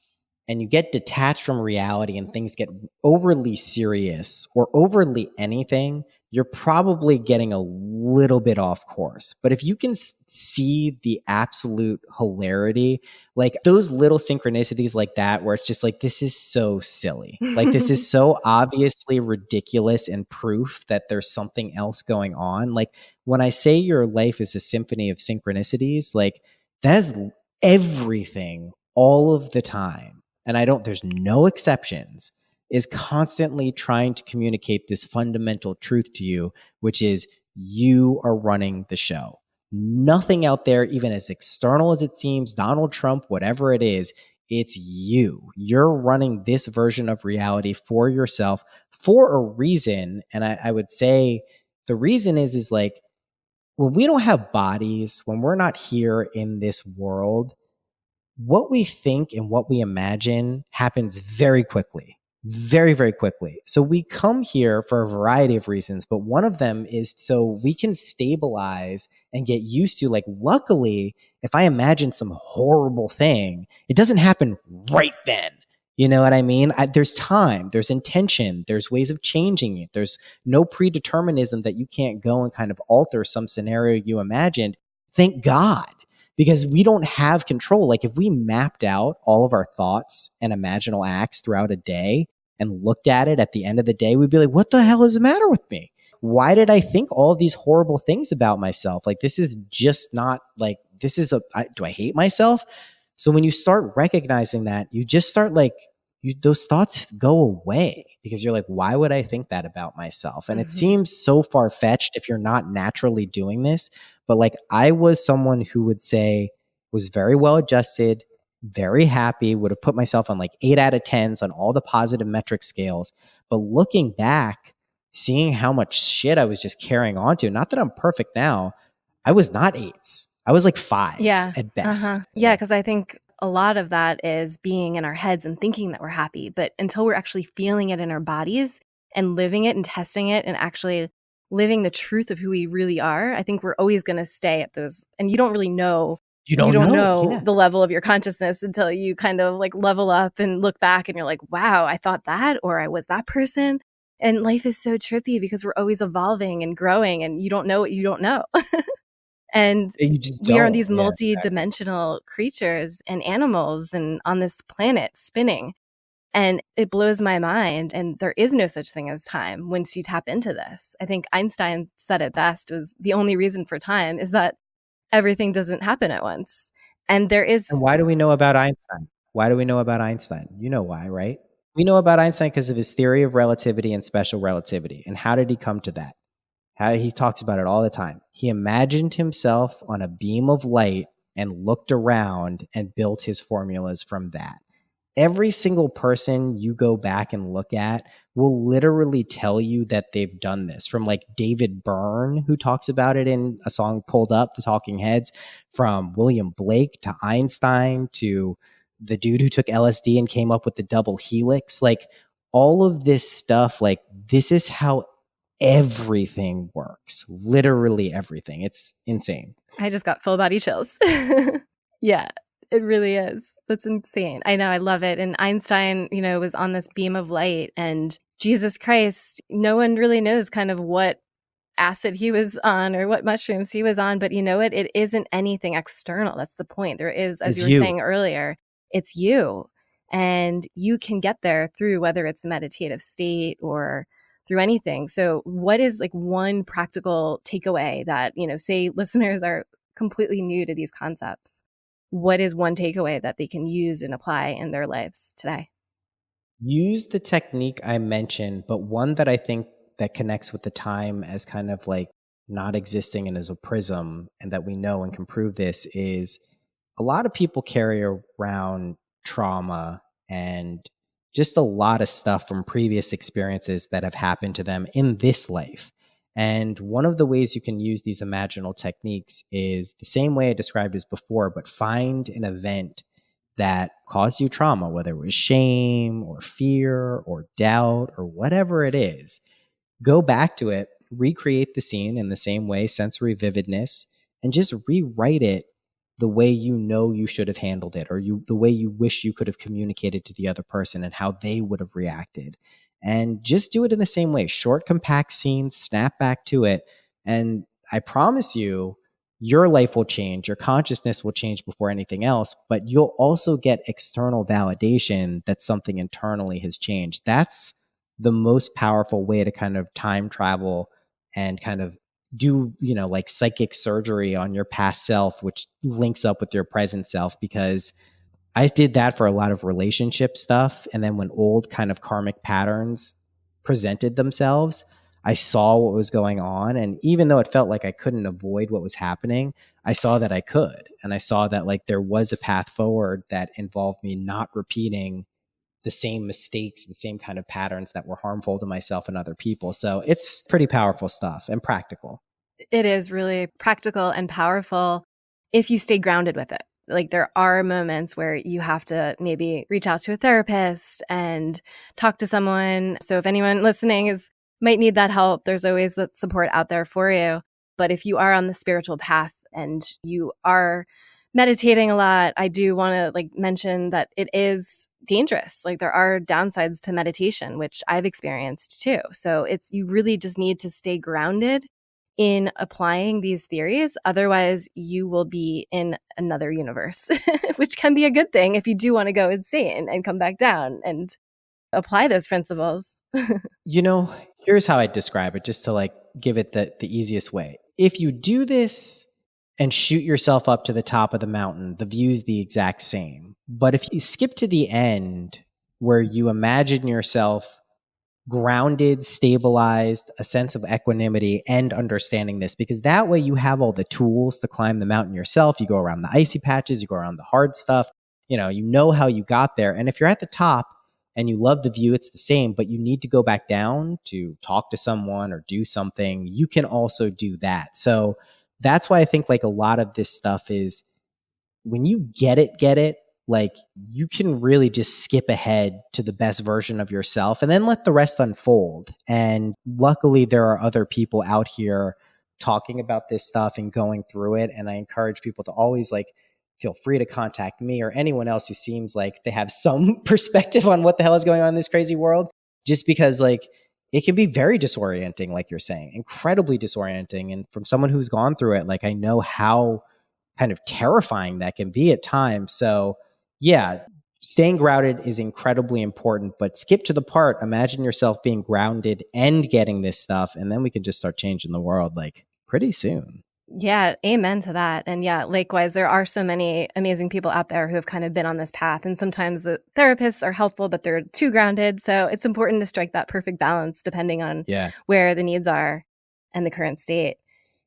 and you get detached from reality and things get overly serious or overly anything, you're probably getting a little bit off course. But if you can see the absolute hilarity, like those little synchronicities like that, where it's just like, this is so silly. Like, this is so obviously ridiculous and proof that there's something else going on. Like, when I say your life is a symphony of synchronicities, like, that's everything all of the time. And there's no exceptions, is constantly trying to communicate this fundamental truth to you, which is you are running the show. Nothing out there, even as external as it seems, Donald Trump, whatever it is, it's you. You're running this version of reality for yourself for a reason. And I would say the reason is like, when we don't have bodies, when we're not here in this world, what we think and what we imagine happens very quickly, very, very quickly. So we come here for a variety of reasons, but one of them is so we can stabilize and get used to, like, luckily, if I imagine some horrible thing, it doesn't happen right then. You know what I mean? There's time, there's intention, there's ways of changing it. There's no predeterminism that you can't go and kind of alter some scenario you imagined. Thank God, because we don't have control. Like, if we mapped out all of our thoughts and imaginal acts throughout a day and looked at it at the end of the day, we'd be like, what the hell is the matter with me? Why did I think all of these horrible things about myself? Like, this is just not like, do I hate myself? So when you start recognizing that, you just start like, those thoughts go away, because you're like, why would I think that about myself? And it seems so far-fetched if you're not naturally doing this. But like, I was someone who would say was very well adjusted, very happy, would have put myself on like 8 out of 10s on all the positive metric scales. But looking back, seeing how much shit I was just carrying on to, not that I'm perfect now, I was not 8s. I was like 5s at best. Yeah, because I think a lot of that is being in our heads and thinking that we're happy. But until we're actually feeling it in our bodies and living it and testing it and actually living the truth of who we really are, I think we're always going to stay at those. And you don't really know. You don't know. Yeah. The level of your consciousness until you kind of like level up and look back and you're like, wow, I thought that, or I was that person. And life is so trippy because we're always evolving and growing, and you don't know what you don't know. And we are these multi-dimensional creatures and animals and on this planet spinning. And it blows my mind. And there is no such thing as time once you tap into this. I think Einstein said it best, was the only reason for time is that everything doesn't happen at once. And there is. And why do we know about Einstein? Why do we know about Einstein? You know why, right? We know about Einstein because of his theory of relativity and special relativity. And how did he come to that? How he talks about it all the time. He imagined himself on a beam of light and looked around and built his formulas from that. Every single person you go back and look at will literally tell you that they've done this. From like David Byrne, who talks about it in a song Pulled Up, The Talking Heads, from William Blake to Einstein to the dude who took LSD and came up with the double helix. Like all of this stuff, like this is how everything works. Literally everything. It's insane. I just got full body chills. Yeah. It really is. That's insane. I know. I love it. And Einstein, was on this beam of light, and Jesus Christ, no one really knows kind of what acid he was on or what mushrooms he was on. But you know what? It isn't anything external. That's the point. There is, as you were saying earlier, it's you. And you can get there through whether it's a meditative state or through anything. So what is like one practical takeaway that, say listeners are completely new to these concepts? What is one takeaway that they can use and apply in their lives today? Use the technique I mentioned, but one that I think that connects with the time as kind of like not existing and as a prism, and that we know and can prove this, is a lot of people carry around trauma and just a lot of stuff from previous experiences that have happened to them in this life. And one of the ways you can use these imaginal techniques is the same way I described as before, but find an event that caused you trauma, whether it was shame or fear or doubt or whatever it is. Go back to it, recreate the scene in the same way, sensory vividness, and just rewrite it the way you know you should have handled it, or the way you wish you could have communicated to the other person and how they would have reacted. And just do it in the same way. Short, compact scenes, snap back to it. And I promise you, your life will change. Your consciousness will change before anything else, but you'll also get external validation that something internally has changed. That's the most powerful way to kind of time travel and kind of do, like psychic surgery on your past self, which links up with your present self, because I did that for a lot of relationship stuff. And then when old kind of karmic patterns presented themselves, I saw what was going on. And even though it felt like I couldn't avoid what was happening, I saw that I could. And I saw that like there was a path forward that involved me not repeating the same mistakes and same kind of patterns that were harmful to myself and other people. So it's pretty powerful stuff and practical. It is really practical and powerful if you stay grounded with it. Like there are moments where you have to maybe reach out to a therapist and talk to someone. So if anyone listening might need that help, there's always that support out there for you. But if you are on the spiritual path and you are meditating a lot, I do want to mention that it is dangerous. Like there are downsides to meditation, which I've experienced too. So you really just need to stay grounded in applying these theories. Otherwise, you will be in another universe, which can be a good thing if you do want to go insane and come back down and apply those principles. Here's how I describe it, just to give it the easiest way. If you do this and shoot yourself up to the top of the mountain, the view's the exact same. But if you skip to the end where you imagine yourself grounded, stabilized, a sense of equanimity and understanding this, because that way you have all the tools to climb the mountain yourself. You go around the icy patches, you go around the hard stuff, you know how you got there. And if you're at the top and you love the view, it's the same, but you need to go back down to talk to someone or do something, you can also do that. So that's why I think a lot of this stuff is when you get it, you can really just skip ahead to the best version of yourself and then let the rest unfold. And luckily there are other people out here talking about this stuff and going through it. And I encourage people to always feel free to contact me or anyone else who seems like they have some perspective on what the hell is going on in this crazy world, just because it can be very disorienting, like you're saying, incredibly disorienting. And from someone who's gone through it, I know how kind of terrifying that can be at times. So yeah, staying grounded is incredibly important, but skip to the part, imagine yourself being grounded and getting this stuff, and then we can just start changing the world like pretty soon. Yeah, amen to that. And yeah, likewise, there are so many amazing people out there who have kind of been on this path. And sometimes the therapists are helpful, but they're too grounded. So it's important to strike that perfect balance depending on where the needs are and the current state.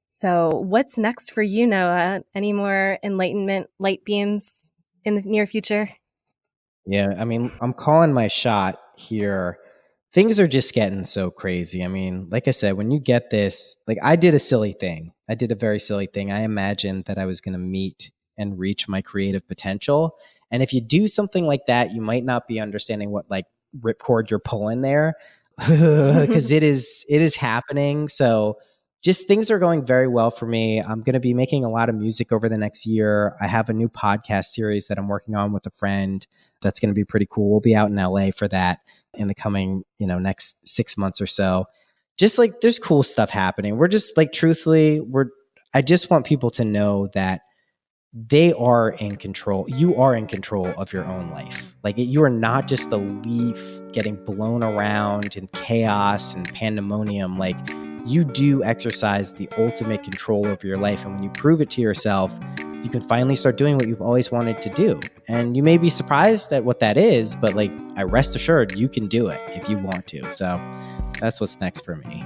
So what's next for you, Noah? Any more enlightenment light beams in the near future? Yeah, I mean, I'm calling my shot here. Things are just getting so crazy. I mean, like I said, when you get this, like I did a silly thing. I did a very silly thing. I imagined that I was going to meet and reach my creative potential. And if you do something like that, you might not be understanding what like ripcord you're pulling there because it is happening. So just things are going very well for me. I'm going to be making a lot of music over the next year. I have a new podcast series that I'm working on with a friend that's going to be pretty cool. We'll be out in LA for that in the coming, next 6 months or so. Just like there's cool stuff happening. We're just like, truthfully, I just want people to know that they are in control. You are in control of your own life. Like you are not just a leaf getting blown around in chaos and pandemonium. Like you do exercise the ultimate control over your life. And when you prove it to yourself, you can finally start doing what you've always wanted to do. And you may be surprised at what that is, but like I rest assured you can do it if you want to. So that's what's next for me.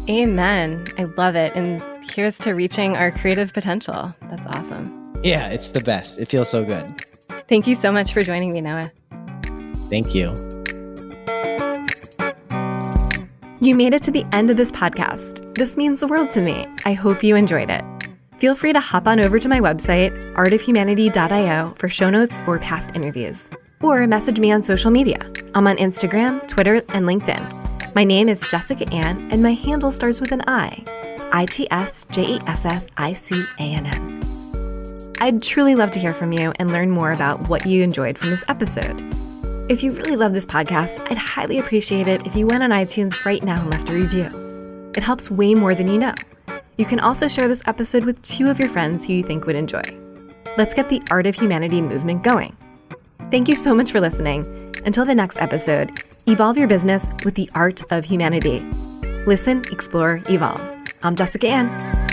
Amen. I love it. And here's to reaching our creative potential. That's awesome. Yeah, it's the best. It feels so good. Thank you so much for joining me, Noah. Thank you. You made it to the end of this podcast. This means the world to me. I hope you enjoyed it. Feel free to hop on over to my website, artofhumanity.io, for show notes or past interviews. Or message me on social media. I'm on Instagram, Twitter, and LinkedIn. My name is Jessica Ann, and my handle starts with an I. It's ITSJESSICANN. I'd truly love to hear from you and learn more about what you enjoyed from this episode. If you really love this podcast, I'd highly appreciate it if you went on iTunes right now and left a review. It helps way more than you know. You can also share this episode with 2 of your friends who you think would enjoy. Let's get the Art of Humanity movement going. Thank you so much for listening. Until the next episode, evolve your business with the Art of Humanity. Listen, explore, evolve. I'm Jessica Ann.